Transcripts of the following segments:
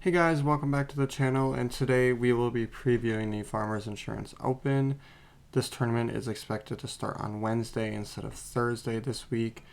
Hey guys, welcome back to the channel, and today we will be previewing the Farmers Insurance Open. This tournament is expected to start on Wednesday instead of Thursday this week,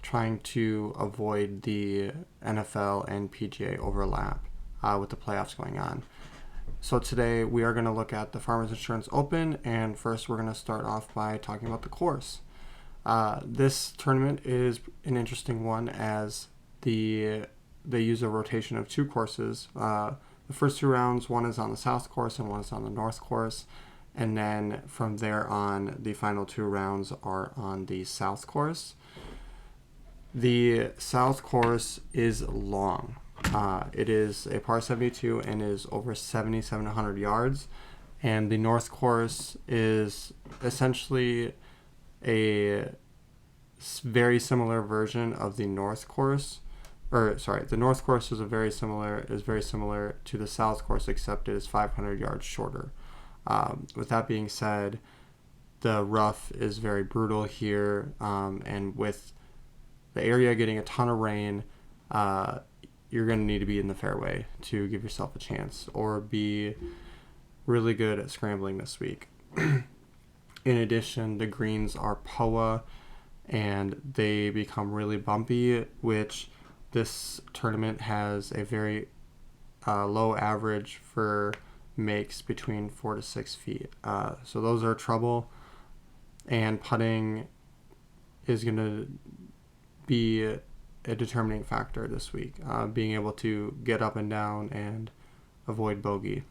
trying to avoid the NFL and PGA overlap with the playoffs going on. So today we are going to look at the Farmers Insurance Open, and first we're going to start off by talking about the course. This tournament is an interesting one as they use a rotation of two courses. The first two rounds, one is on the south course and one is on the north course. And then from there on, the final two rounds are on the south course. The south course is long. It is a par 72 and is over 7,700 yards. And the north course is essentially a very similar version of the north course. The north course is very similar to the south course, except it is 500 yards shorter. With that being said, the rough is very brutal here, and with the area getting a ton of rain, you're going to need to be in the fairway to give yourself a chance or be really good at scrambling this week. In addition, the greens are POA, and they become really bumpy, which this tournament has a very low average for makes between 4 to 6 feet. So those are trouble, and putting is going to be a determining factor this week, being able to get up and down and avoid bogey.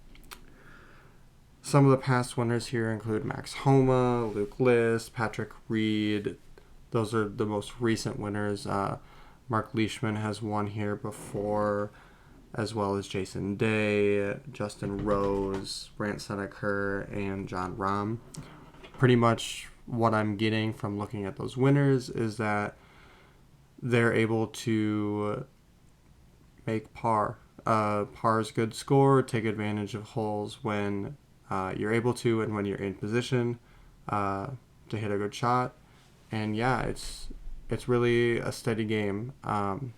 Some of the past winners here include Max Homa, Luke List, Patrick Reed. Those are the most recent winners. Mark Leishman has won here before, as well as Jason Day, Justin Rose, Brant Seneker, and John Rahm. Pretty much what I'm getting from looking at those winners is that they're able to make par. Par is good score. Take advantage of holes when you're able to and when you're in position to hit a good shot. And yeah, it's really a steady game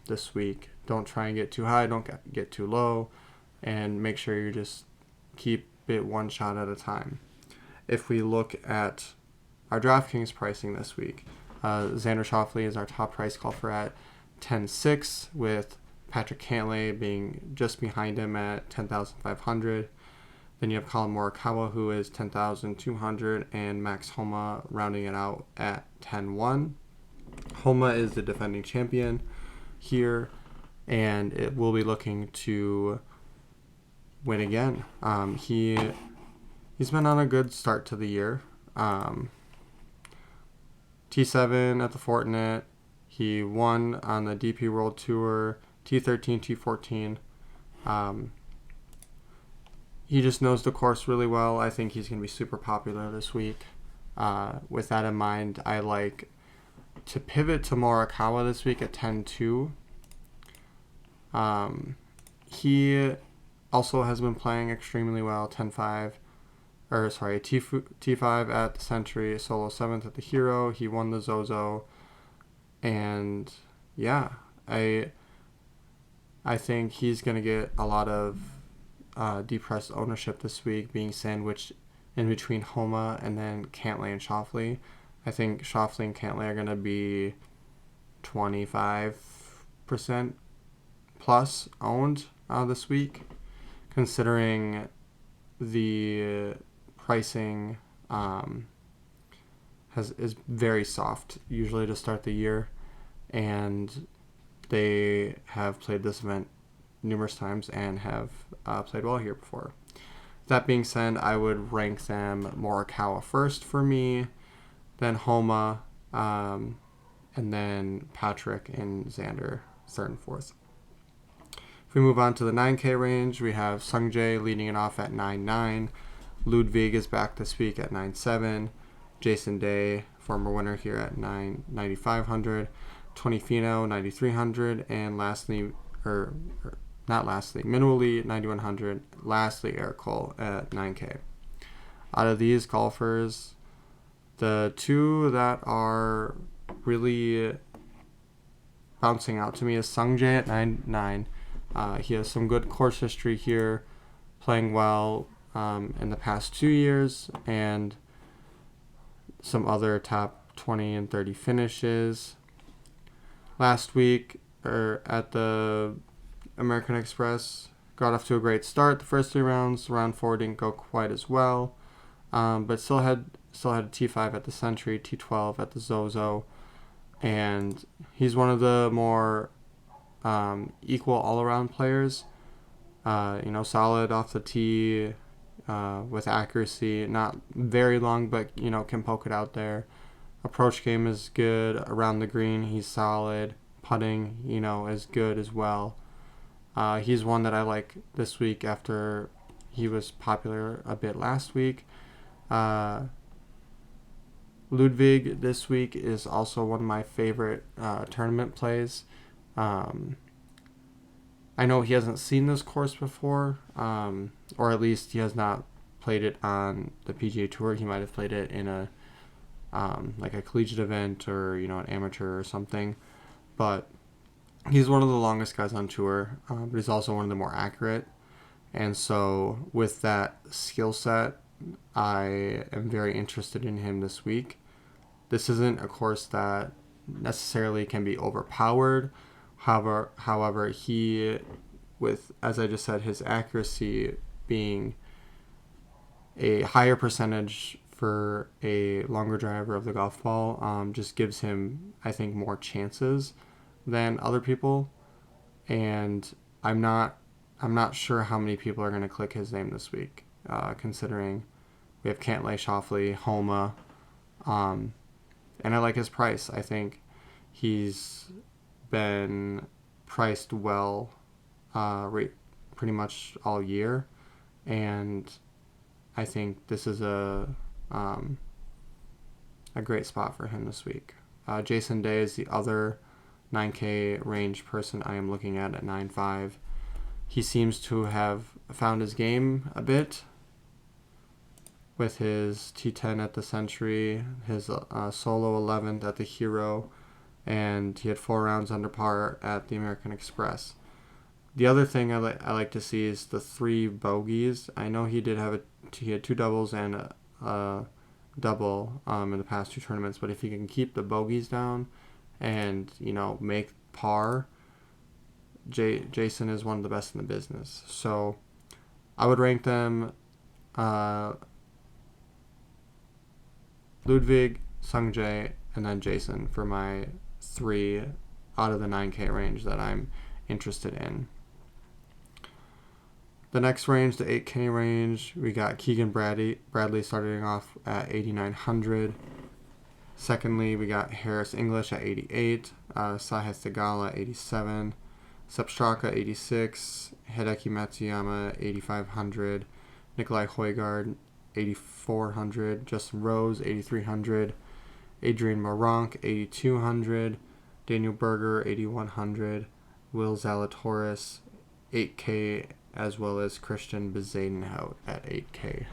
this week. Don't try and get too high, don't get too low, and make sure you just keep it one shot at a time. If we look at our DraftKings pricing this week, Xander Schauffele is our top price golfer at 10.6, with Patrick Cantlay being just behind him at 10,500. Then you have Colin Morikawa, who is 10,200, and Max Homa rounding it out at 10.1. Homa is the defending champion here, and it will be looking to win again. He's been on a good start to the year. T7 at the Fortinet. He won on the DP World Tour, T13, T14. He just knows the course really well. I think he's going to be super popular this week. With that in mind, I like to pivot to Morikawa this week at 10.2. He also has been playing extremely well. T5 at the Century, solo 7th at the Hero. He won the Zozo, and yeah, I think he's gonna get a lot of depressed ownership this week, being sandwiched in between Homa and then Cantlay and Schauffele. I think Schauffele and Cantlay are going to be 25% plus owned this week, considering the pricing is very soft usually to start the year, and they have played this event numerous times and have played well here before. That being said, I would rank them Morikawa first for me, then Homa, and then Patrick and Xander third and fourth. If we move on to the 9K range, we have Sungjae leading it off at 9.9. Ludwig is back this week at 9.7. Jason Day, former winner here, at 9,500. Tony Finau, 9,300. And Minwoo 9,100. Lastly, Eric Cole at 9K. Out of these golfers, the two that are really bouncing out to me is Sungjae at 9.9 He has some good course history here, playing well in the past 2 years, and some other top 20 and 30 finishes. Last week, at the American Express, got off to a great start. The first 3 rounds, round 4 didn't go quite as well, but still had a T5 at the Century, T12 at the Zozo, and he's one of the more equal all-around players. Solid off the tee, with accuracy, not very long, but can poke it out there. Approach game is good. Around the green, he's solid. Putting, is good as well. He's one that I like this week after he was popular a bit last week. Ludwig this week is also one of my favorite tournament plays. I know he hasn't seen this course before, or at least he has not played it on the PGA Tour. He might have played it in a like a collegiate event or an amateur or something. But he's one of the longest guys on tour, but he's also one of the more accurate. And so with that skill set, I am very interested in him this week. This isn't a course that necessarily can be overpowered. However, he, with, as I just said, his accuracy being a higher percentage for a longer driver of the golf ball, just gives him, I think, more chances than other people. And I'm not sure how many people are going to click his name this week, considering we have Cantlay, Schauffele, Homa, and I like his price. I think he's been priced well pretty much all year, and I think this is a great spot for him this week. Jason Day is the other 9K range person I am looking at 9.5. He seems to have found his game a bit with his T10 at the Century, his solo 11th at the Hero, and he had 4 rounds under par at the American Express. The other thing I like to see is the 3 bogeys. I know he had 2 doubles and a double in the past 2 tournaments, but if he can keep the bogeys down and make par, Jason is one of the best in the business. So I would rank them Ludwig, Sungjae, and then Jason for my 3 out of the 9K range that I'm interested in. The next range, the 8K range, we got Keegan Bradley starting off at 8,900. Secondly, we got Harris English at 88, Sahith Theegala 87, Sepp Straka 86, Hideki Matsuyama 8,500, Nikolai Højgaard 8,400, Justin Rose 8,300, Adrian Moronk 8,200, Daniel Berger 8,100, Will Zalatoris 8K, as well as Christian Bezuidenhout at 8K.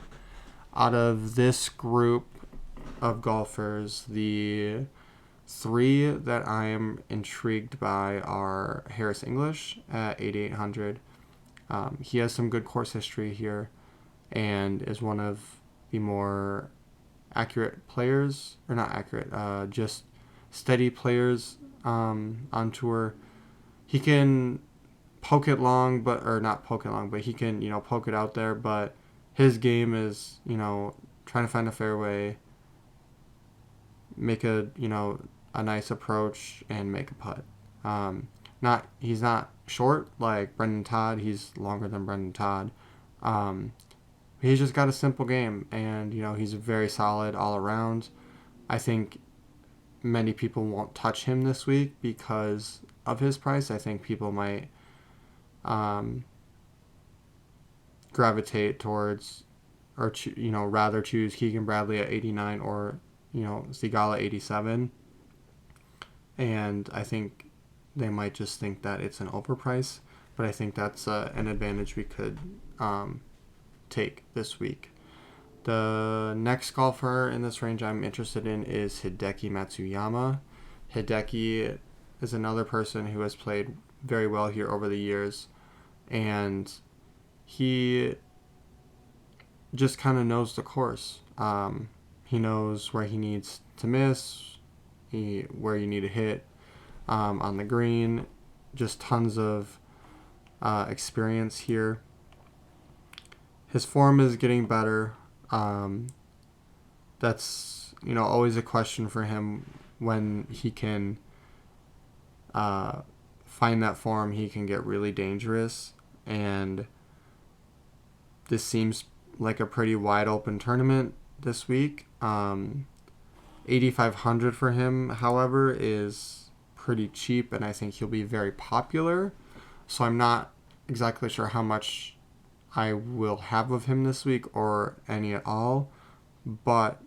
Out of this group of golfers, the 3 that I am intrigued by are Harris English at 8,800. He has some good course history here and is one of the more accurate players, or not accurate, just steady players on tour. He can poke it long, but he can, poke it out there, but his game is, trying to find a fairway, make a nice approach, and make a putt. He's not short like Brendan Todd. He's longer than Brendan Todd. He's just got a simple game, and he's very solid all around. I think many people won't touch him this week because of his price. I think people might gravitate towards, or rather choose Keegan Bradley at 89 or Theegala 87, and I think they might just think that it's an overprice, but I think that's an advantage we could take this week. The next golfer in this range I'm interested in is Hideki Matsuyama. Hideki is another person who has played very well here over the years. and he just kind of knows the course. He knows where he needs to miss, where you need to hit on the green. Just tons of experience here. His form is getting better. That's always a question for him when he can find that form. He can get really dangerous, and this seems like a pretty wide open tournament this week. 8,500 for him, however, is pretty cheap, and I think he'll be very popular. So I'm not exactly sure how much I will have of him this week or any at all, but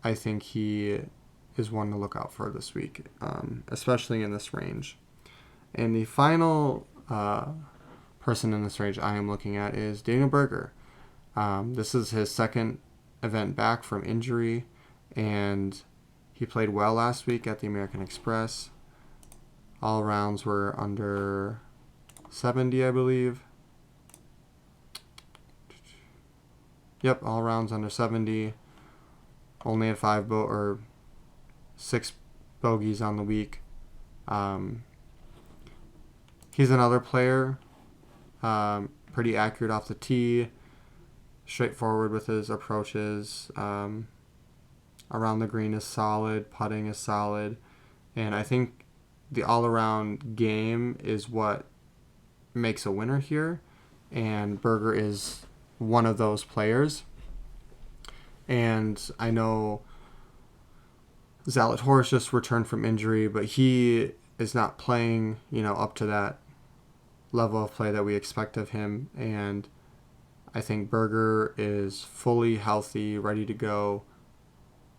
I think he is one to look out for this week, especially in this range. And the final person in this range I am looking at is Daniel Berger. This is his second event back from injury, and he played well last week at the American Express. All rounds were under 70, I believe. Yep, all rounds under 70. Only had 6 bogeys on the week. He's another player, pretty accurate off the tee, straightforward with his approaches. Around the green is solid, putting is solid, and I think the all-around game is what makes a winner here, and Berger is one of those players. And I know Zalatoris just returned from injury, but he is not playing, up to that level of play that we expect of him. And I think Berger is fully healthy, ready to go,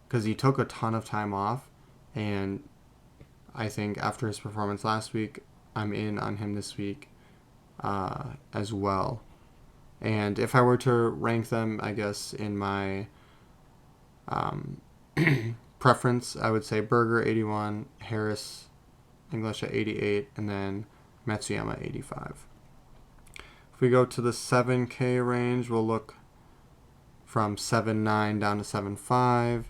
because he took a ton of time off. And I think after his performance last week, I'm in on him this week as well. And if I were to rank them, I guess, in my preference, I would say Berger 81, Harris English at 88, and then Matsuyama 85. If we go to the 7K range, we'll look from 7.9 down to 7.5.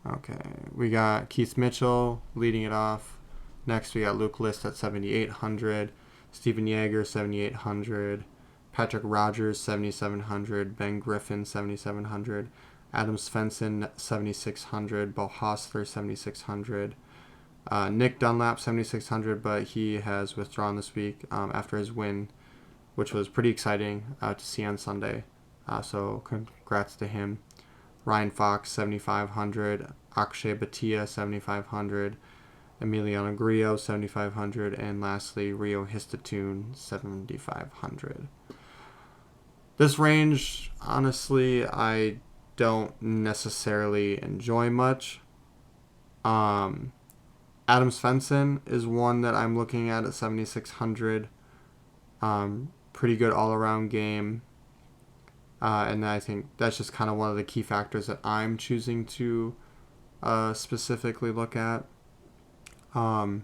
Okay, we got Keith Mitchell leading it off. Next, we got Luke List at 7,800, Stephen Yeager 7,800, Patrick Rogers 7,700, Ben Griffin 7,700, Adam Svensson 7,600, Bo Hostler 7,600, Nick Dunlap 7,600, but he has withdrawn this week after his win, which was pretty exciting to see on Sunday. So congrats to him. Ryan Fox 7,500, Akshay Bhatia 7,500, Emiliano Grillo 7,500, and lastly Rio Histatoon 7,500. This range, honestly, I don't necessarily enjoy much. Adam Svensson is one that I'm looking at 7,600. Pretty good all-around game. And I think that's just kind of one of the key factors that I'm choosing to specifically look at. I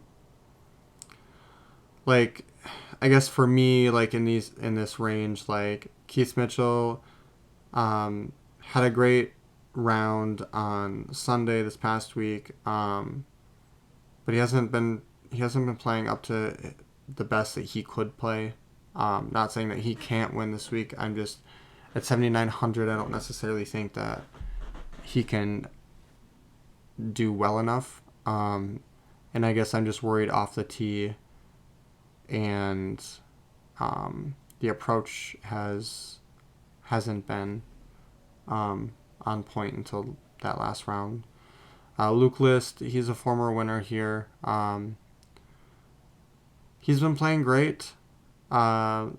guess for me, in this range, Keith Mitchell had a great round on Sunday this past week, but he hasn't been playing up to the best that he could play. Not saying that he can't win this week. I'm just at 7,900. I don't necessarily think that he can do well enough. And I guess I'm just worried off the tee, and the approach hasn't been on point until that last round. Luke List, he's a former winner here. He's been playing great. The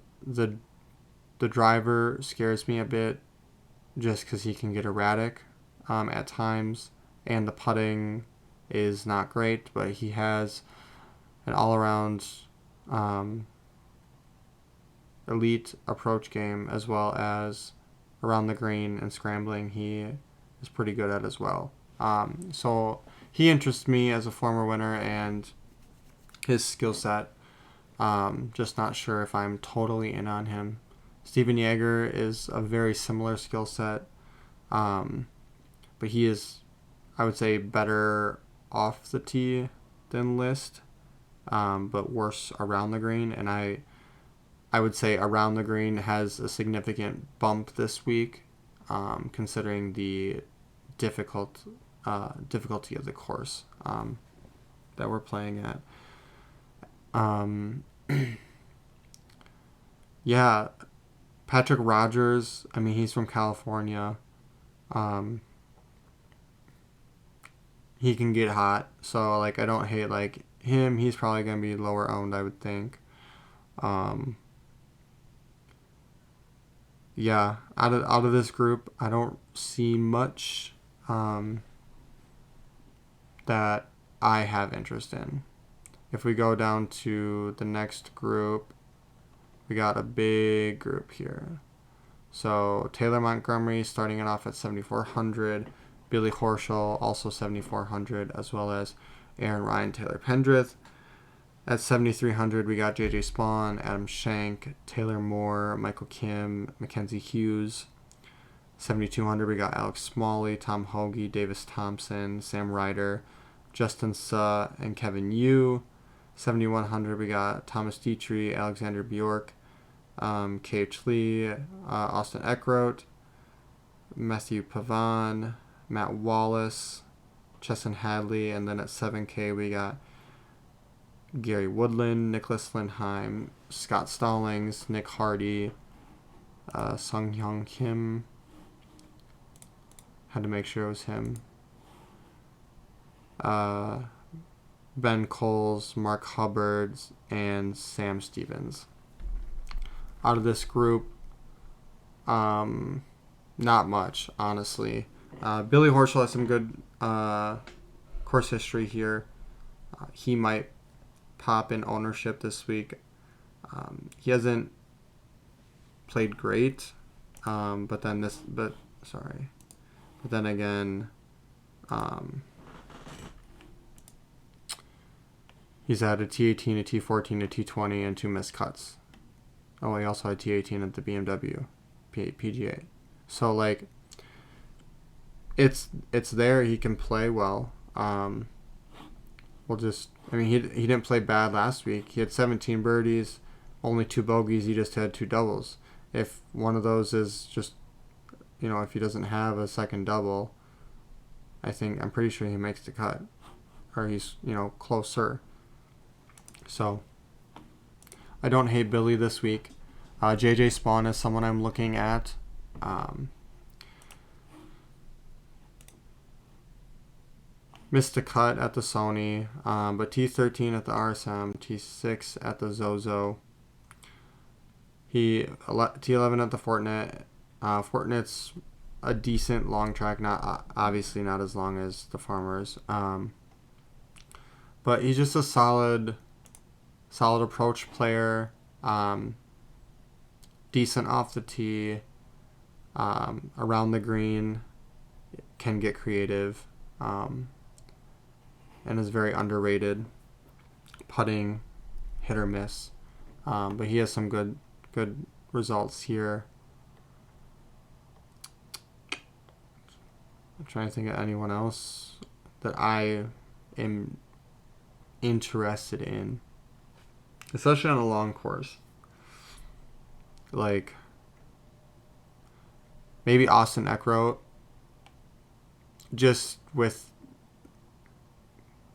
driver scares me a bit just because he can get erratic at times, and the putting is not great, but he has an all-around elite approach game, as well as around the green and scrambling he is pretty good at as well. So he interests me as a former winner, and his skill set Just not sure if I'm totally in on him. Steven Yeager is a very similar skill set, but he is, I would say, better off the tee than List, but worse around the green. And I would say around the green has a significant bump this week, considering the difficulty of the course that we're playing at. Yeah, Patrick Rogers, I mean, he's from California. He can get hot, so like I don't hate like him. He's probably gonna be lower owned, I would think. Yeah, out of this group, I don't see much that I have interest in. If we go down to the next group, we got a big group here. So Taylor Montgomery starting it off at 7,400, Billy Horschel also 7,400, as well as Aaron Ryan, Taylor Pendrith. At 7,300, we got JJ Spawn, Adam Schenk, Taylor Moore, Michael Kim, Mackenzie Hughes. 7,200, we got Alex Smalley, Tom Hoagie, Davis Thompson, Sam Ryder, Justin Suh, and Kevin Yu. 7,100, we got Thomas Dietrich, Alexander Bjork, K.H. Lee, Austin Eckroat, Matthew Pavan, Matt Wallace, Chesson Hadley, and then at 7K we got Gary Woodland, Nicholas Lindheim, Scott Stallings, Nick Hardy, Sung Hyung Kim. Had to make sure it was him. Ben Coles, Mark Hubbard, and Sam Stevens. Out of this group, not much, honestly. Billy Horschel has some good course history here. He might pop in ownership this week. He hasn't played great, but then again, he's had a T18, a T14, a T20, and 2 missed cuts. Oh, he also had T18 at the BMW PGA. So, like, it's there. He can play well. He didn't play bad last week. He had 17 birdies, only 2 bogeys. He just had 2 doubles. If one of those is just, if he doesn't have a second double, I'm pretty sure he makes the cut. Or he's, closer. So, I don't hate Billy this week. JJ Spawn is someone I'm looking at. Missed a cut at the Sony, but T13 at the RSM, T6 at the Zozo. T11 at the Fortinet. Fortinet's a decent long track, obviously not as long as the Farmers. But he's just a solid approach player. Decent off the tee. Around the green, can get creative. And is very underrated. Putting, hit or miss. But he has some good results here. I'm trying to think of anyone else that I am interested in, especially on a long course. Like maybe Austin Eckroat, just with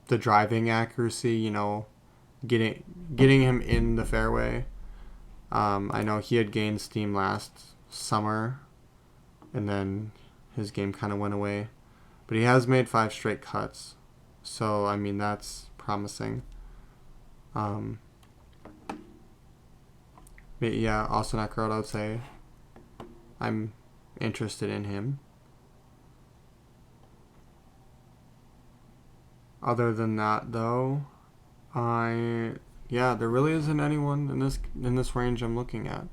the driving accuracy, getting him in the fairway. I know he had gained steam last summer, and then his game kind of went away. But he has made 5 straight cuts, so that's promising. But yeah, Austin Eckroat, I would say I'm interested in him. Other than that, though, there really isn't anyone in this range I'm looking at.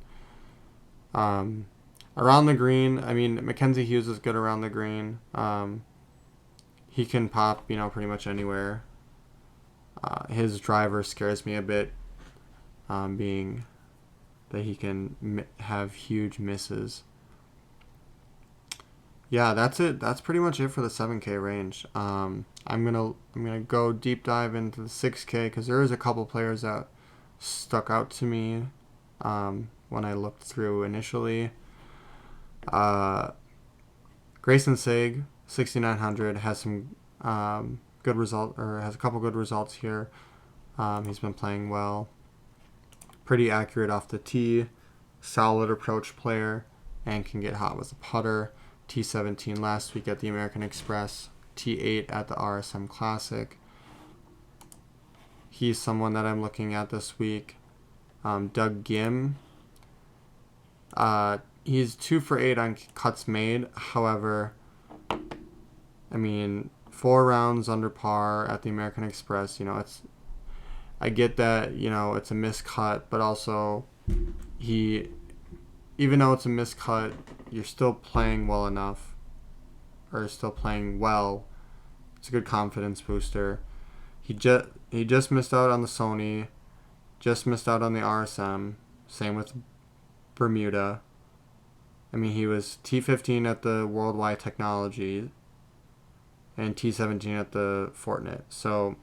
Around the green, Mackenzie Hughes is good around the green. He can pop, pretty much anywhere. His driver scares me a bit. being that he can have huge misses. Yeah, that's it. That's pretty much it for the 7K range. I'm gonna go deep dive into the 6K because there is a couple players that stuck out to me when I looked through initially. Grayson Saig, 6,900, has some good result, or has a couple good results here. He's been playing well, pretty accurate off the tee, solid approach player, and can get hot with the putter. T17 last week at the American Express, T8 at the RSM Classic. He's someone that I'm looking at this week. Doug Gim. He's 2 for 8 on cuts made. However, I mean, 4 rounds under par at the American Express. I get that, it's a miscut, but also even though it's a miscut, you're still playing well enough, or still playing well. It's a good confidence booster. He just missed out on the Sony, just missed out on the RSM. Same with Bermuda. I mean, he was T15 at the Worldwide Technology and T17 at the Fortinet. So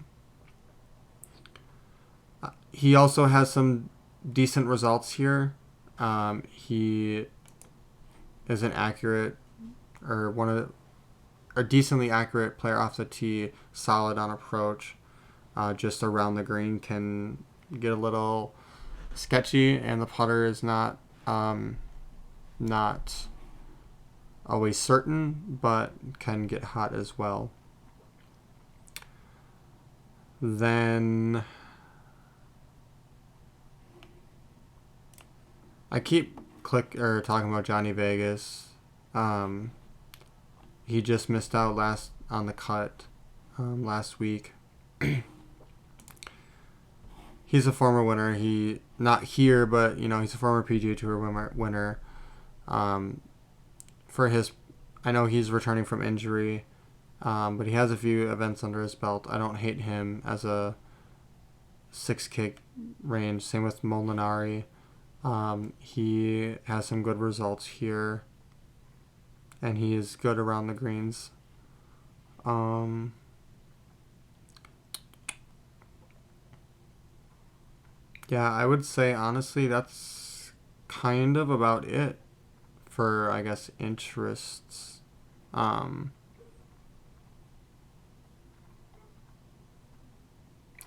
he also has some decent results here. He is an accurate, or a decently accurate player off the tee, solid on approach. Just around the green can get a little sketchy, and the putter is not always certain, but can get hot as well. Then I keep talking about Johnny Vegas. He just missed out on the cut last week. He's a former winner. He not here, but he's a former PGA Tour winner. I know he's returning from injury, but he has a few events under his belt. I don't hate him as a 6K range. Same with Molinari. He has some good results here, and he is good around the greens. Yeah, I would say honestly that's kind of about it for, I guess, interests.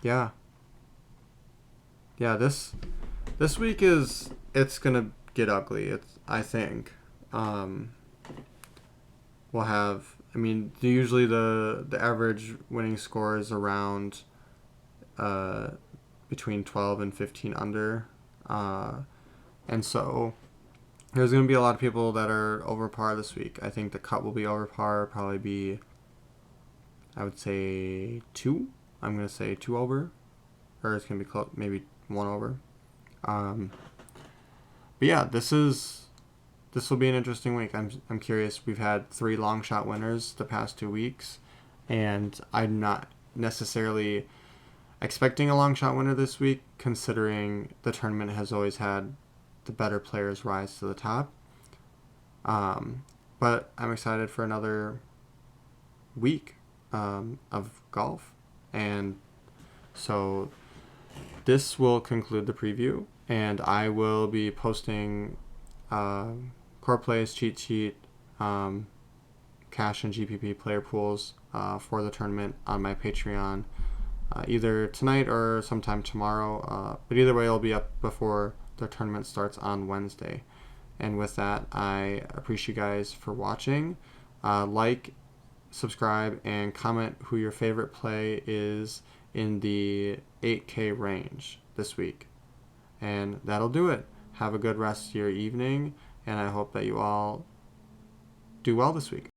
Yeah. This week it's gonna get ugly. I think. We'll have. I mean, usually the average winning score is around between 12 and 15 under, and so there's gonna be a lot of people that are over par this week. I think the cut will be over par. Probably be, I would say 2. I'm gonna say 2 over, or it's gonna be close, maybe 1 over. But yeah, this will be an interesting week. I'm curious. We've had 3 long shot winners the past 2 weeks, and I'm not necessarily expecting a long shot winner this week, considering the tournament has always had the better players rise to the top. But I'm excited for another week of golf, and so this will conclude the preview, and I will be posting core plays, cheat sheet, cash and GPP player pools for the tournament on my Patreon either tonight or sometime tomorrow. But either way, it'll be up before the tournament starts on Wednesday. And with that, I appreciate you guys for watching. Like, subscribe, and comment who your favorite play is in the 8K range this week. And that'll do it. Have a good rest of your evening, and I hope that you all do well this week.